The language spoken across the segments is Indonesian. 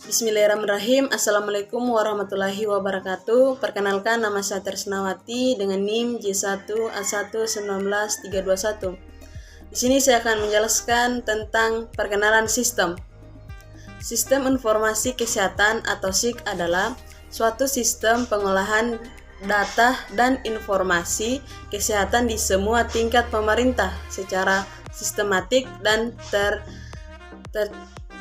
Bismillahirrahmanirrahim. Assalamualaikum warahmatullahi wabarakatuh. Perkenalkan, nama saya Tresnawati dengan NIM J1A1191321. Di sini saya akan menjelaskan tentang perkenalan sistem. Sistem Informasi Kesehatan atau SIK adalah suatu sistem pengolahan data dan informasi kesehatan di semua tingkat pemerintah secara sistematik dan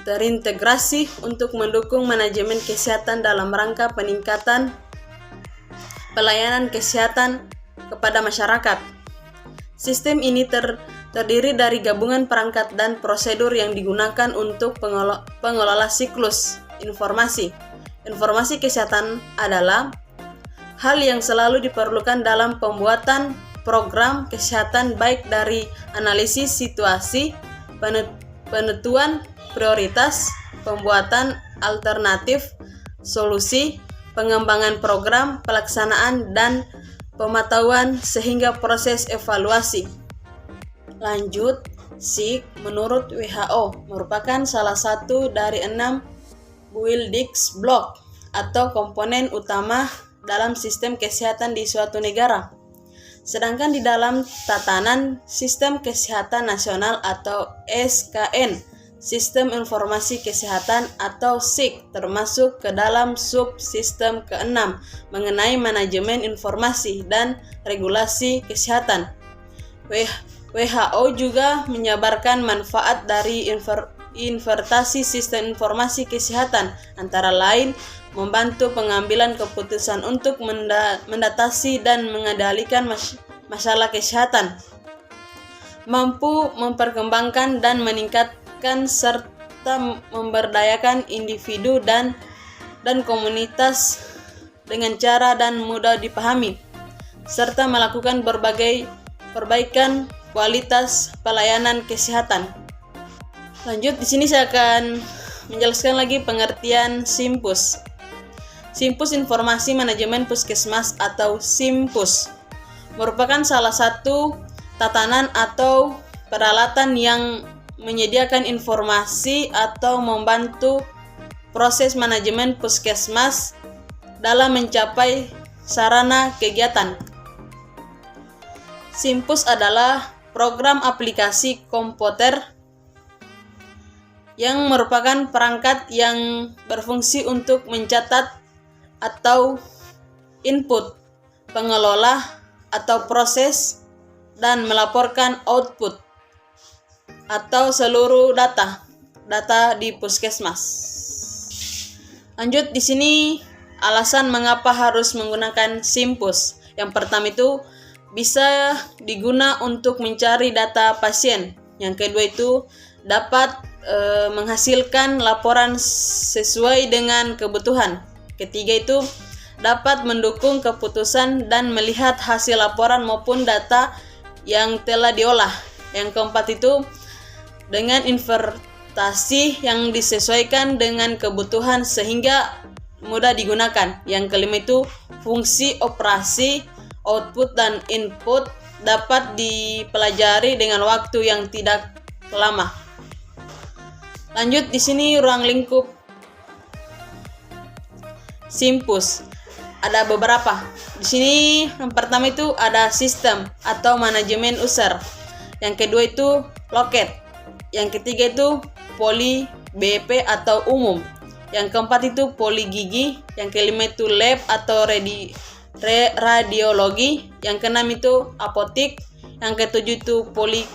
terintegrasi untuk mendukung manajemen kesehatan dalam rangka peningkatan pelayanan kesehatan kepada masyarakat. Sistem ini terdiri dari gabungan perangkat dan prosedur yang digunakan untuk pengelola siklus informasi. Informasi kesehatan adalah hal yang selalu diperlukan dalam pembuatan program kesehatan, baik dari analisis situasi, penentuan prioritas, pembuatan alternatif solusi, pengembangan program, pelaksanaan, dan pemantauan sehingga proses evaluasi. Lanjut, SIK menurut WHO merupakan salah satu dari 6 building block atau komponen utama dalam sistem kesehatan di suatu negara. Sedangkan di dalam tatanan Sistem Kesehatan Nasional atau SKN, Sistem Informasi Kesehatan atau SIK termasuk ke dalam subsistem ke-6 mengenai manajemen informasi dan regulasi kesehatan. WHO juga menyabarkan manfaat dari investasi sistem informasi kesehatan, antara lain membantu pengambilan keputusan untuk mendatasi dan mengendalikan masalah kesehatan, mampu memperkembangkan dan meningkatkan serta memberdayakan individu dan komunitas dengan cara dan mudah dipahami, serta melakukan berbagai perbaikan kualitas pelayanan kesehatan. Lanjut, di sini saya akan menjelaskan lagi pengertian SIMPUS. SIMPUS Informasi Manajemen Puskesmas atau SIMPUS merupakan salah satu tatanan atau peralatan yang menyediakan informasi atau membantu proses manajemen puskesmas dalam mencapai sarana kegiatan. SIMPUS adalah program aplikasi komputer yang merupakan perangkat yang berfungsi untuk mencatat atau input, pengelola atau proses, dan melaporkan output atau seluruh data di puskesmas. Lanjut, di sini alasan mengapa harus menggunakan SIMPUS. Yang pertama itu bisa diguna untuk mencari data pasien. Yang kedua itu dapat menghasilkan laporan sesuai dengan kebutuhan. Ketiga itu dapat mendukung keputusan dan melihat hasil laporan maupun data yang telah diolah. Yang keempat itu dengan investasi yang disesuaikan dengan kebutuhan sehingga mudah digunakan. Yang kelima itu fungsi operasi, output dan input dapat dipelajari dengan waktu yang tidak lama. Lanjut, di sini ruang lingkup SIMPUS ada beberapa. Di sini yang pertama itu ada sistem atau manajemen user. Yang kedua itu loket. Yang ketiga itu poli BP atau umum. Yang keempat itu poli gigi. Yang kelima itu lab atau radiologi. Yang keenam itu apotik. Yang ketujuh itu poli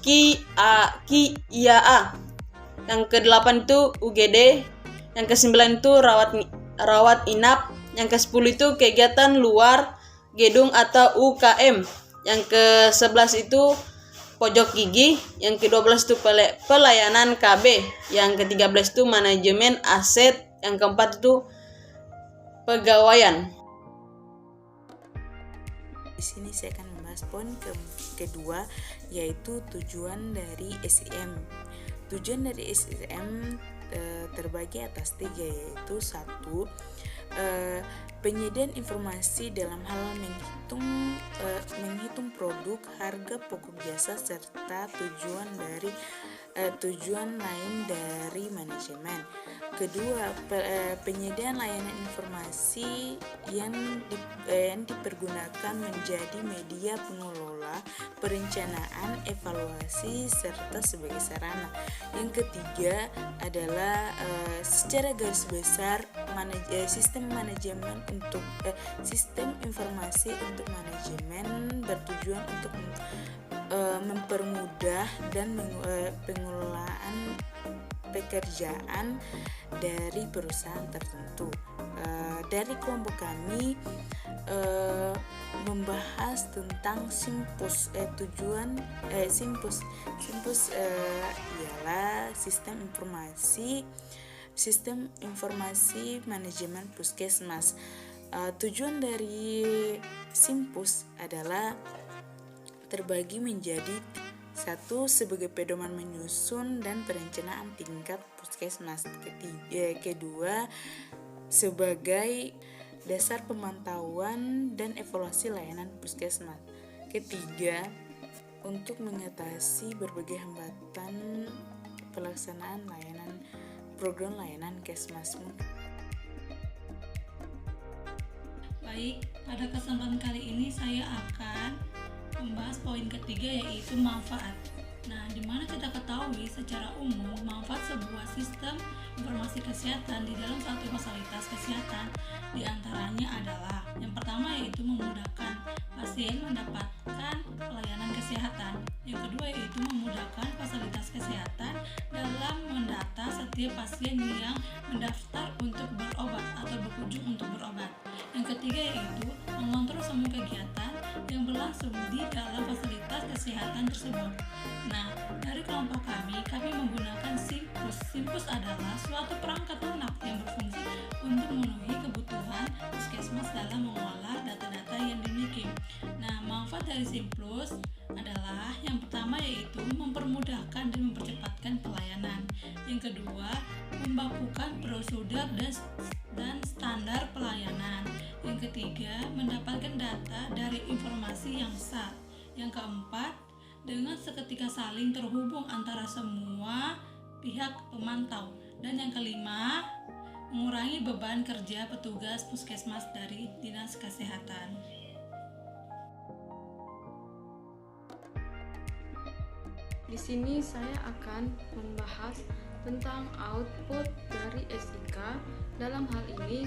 KIA. Yang kedelapan itu UGD. Yang kesembilan itu rawat inap. Yang ke-10 itu kegiatan luar gedung atau UKM. Yang ke-11 itu pojok gigi. Yang ke-12 itu pelayanan KB. Yang ke-13 itu manajemen aset. Yang keempat itu pegawaian. Di sini saya akan membahas poin kedua, yaitu tujuan dari SIM. Tujuan dari SIM terbagi atas 3, yaitu 1. Penyediaan informasi dalam hal menghitung produk, harga pokok jasa, serta tujuan lain dari manajemen. Kedua, penyediaan layanan informasi yang dipergunakan menjadi media pengelola, perencanaan, evaluasi, serta sebagai sarana. Yang ketiga adalah secara garis besar sistem manajemen untuk sistem informasi untuk manajemen bertujuan untuk mempermudah dan pengelolaan pekerjaan dari perusahaan tertentu. Dari kelompok kami membahas tentang Simpus. Simpus ialah sistem informasi manajemen puskesmas. Tujuan dari Simpus adalah terbagi menjadi: satu, sebagai pedoman menyusun dan perencanaan tingkat puskesmas. Kedua, sebagai dasar pemantauan dan evaluasi layanan puskesmas. Ketiga, untuk mengatasi berbagai hambatan pelaksanaan program layanan Kesmas. Baik, pada kesempatan kali ini saya akan membahas poin ketiga, yaitu manfaat. Nah, di mana kita ketahui secara umum manfaat sebuah sistem informasi kesehatan di dalam suatu fasilitas kesehatan diantaranya adalah: yang pertama yaitu memudahkan pasien mendapatkan pelayanan kesehatan. Yang kedua yaitu memudahkan fasilitas kesehatan dalam mendata setiap pasien yang mendaftar untuk berobat atau berkunjung untuk berobat. Yang ketiga yaitu mengontrol semua kegiatan yang berlangsung di dalam fasilitas kesehatan tersebut. Nah, dari kelompok kami menggunakan Simpus. Simpus adalah suatu perangkat lunak yang berfungsi untuk memenuhi kebutuhan puskesmas dalam mengolah data-data yang dimiliki. Nah, manfaat dari Simpus adalah: yang pertama yaitu mempermudahkan dan mempercepatkan pelayanan. Yang kedua, membakukan prosedur dan standar pelayanan. Yang ketiga, mendapatkan data dari informasi yang sah. Yang keempat, dengan seketika saling terhubung antara semua pihak pemantau. Dan yang kelima, mengurangi beban kerja petugas puskesmas dari Dinas Kesehatan. Di sini saya akan membahas tentang output dari SIK, dalam hal ini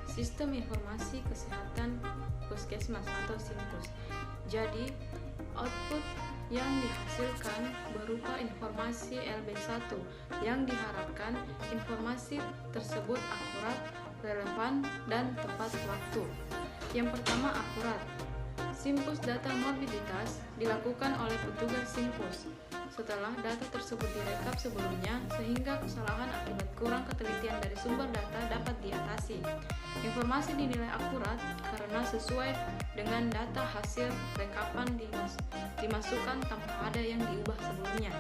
Sistem Informasi Kesehatan Puskesmas atau Simpus. Jadi, output yang dihasilkan berupa informasi LB1 yang diharapkan informasi tersebut akurat, relevan, dan tepat waktu. Yang pertama, akurat. Simpus data morbiditas dilakukan oleh petugas Simpus setelah data tersebut direkap sebelumnya, sehingga kesalahan akibat kurang ketelitian dari sumber data dapat diatasi. Informasi dinilai akurat karena sesuai dengan data hasil rekapan dimasukkan tanpa ada yang diubah sebelumnya.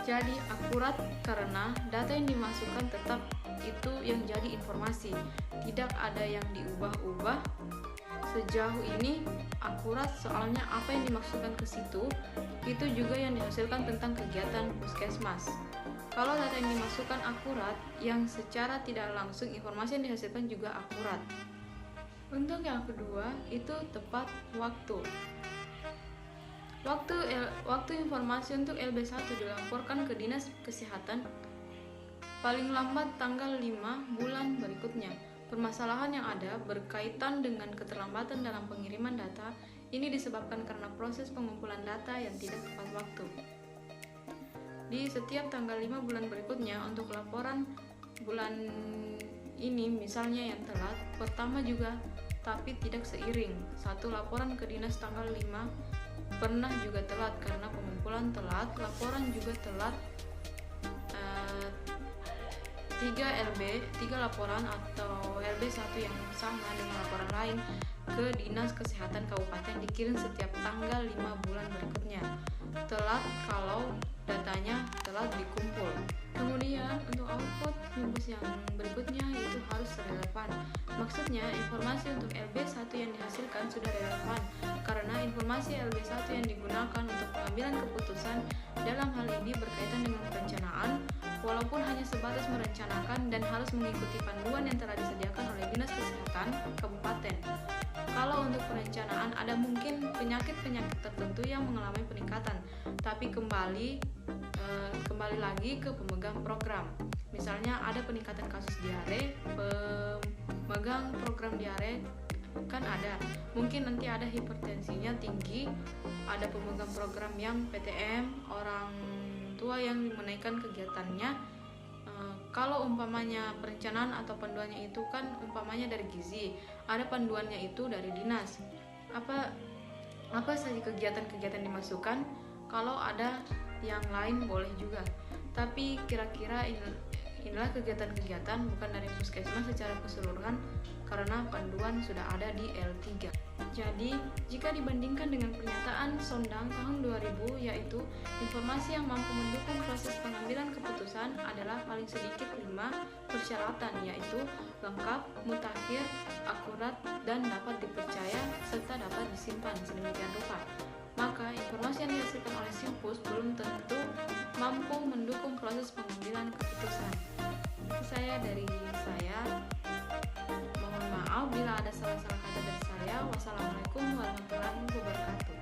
Jadi akurat karena data yang dimasukkan tetap itu yang jadi informasi, tidak ada yang diubah-ubah. Sejauh ini akurat soalnya apa yang dimasukkan ke situ itu juga yang dihasilkan tentang kegiatan puskesmas. Kalau data yang dimasukkan akurat, yang secara tidak langsung informasi yang dihasilkan juga akurat. Untuk yang kedua itu tepat waktu. Waktu informasi untuk LB1 dilaporkan ke Dinas Kesehatan paling lambat tanggal 5 bulan berikutnya. Permasalahan yang ada berkaitan dengan keterlambatan dalam pengiriman data. Ini disebabkan karena proses pengumpulan data yang tidak tepat waktu. Di setiap tanggal 5 bulan berikutnya untuk laporan bulan ini misalnya yang telat, pertama juga tapi tidak seiring. Satu laporan ke dinas tanggal 5 pernah juga telat karena pengumpulan telat, laporan juga telat. 3 laporan atau LB1 yang sama dengan laporan lain ke Dinas Kesehatan Kabupaten dikirim setiap tanggal 5 bulan berikutnya. Telat kalau datanya telat dikumpul. Kemudian untuk output Simpus yang berikutnya itu harus relevan. Maksudnya informasi untuk LB1 yang dihasilkan sudah relevan karena informasi LB1 yang digunakan untuk pengambilan keputusan dalam hal ini berkaitan dengan perencanaan, walaupun hanya sebatas merencanakan dan harus mengikuti panduan yang telah disediakan oleh Dinas Kesehatan Kabupaten. Kalau untuk perencanaan ada mungkin penyakit-penyakit tertentu yang mengalami peningkatan, tapi kembali lagi ke pemegang program. Misalnya ada peningkatan kasus diare, pemegang program diare kan ada, mungkin nanti ada hipertensinya tinggi, ada pemegang program yang PTM, orang tua yang menaikkan kegiatannya. Kalau umpamanya perencanaan atau panduannya itu kan umpamanya dari gizi, ada panduannya itu dari dinas. Apa saja kegiatan-kegiatan dimasukkan, kalau ada yang lain boleh juga. Tapi kira-kira inilah kegiatan-kegiatan bukan dari puskesmas secara keseluruhan karena panduan sudah ada di L3. Jadi, jika dibandingkan dengan pernyataan Sondang tahun 2000, yaitu informasi yang mampu mendukung proses pengambilan keputusan adalah paling sedikit 5 persyaratan, yaitu lengkap, mutakhir, akurat, dan dapat dipercaya, serta dapat disimpan sedemikian rupa. Maka informasi yang dihasilkan oleh Simpus belum tentu mampu mendukung proses pengambilan keputusan. Dari saya, mohon maaf bila ada salah-salah kata dari saya. Wassalamualaikum warahmatullahi wabarakatuh.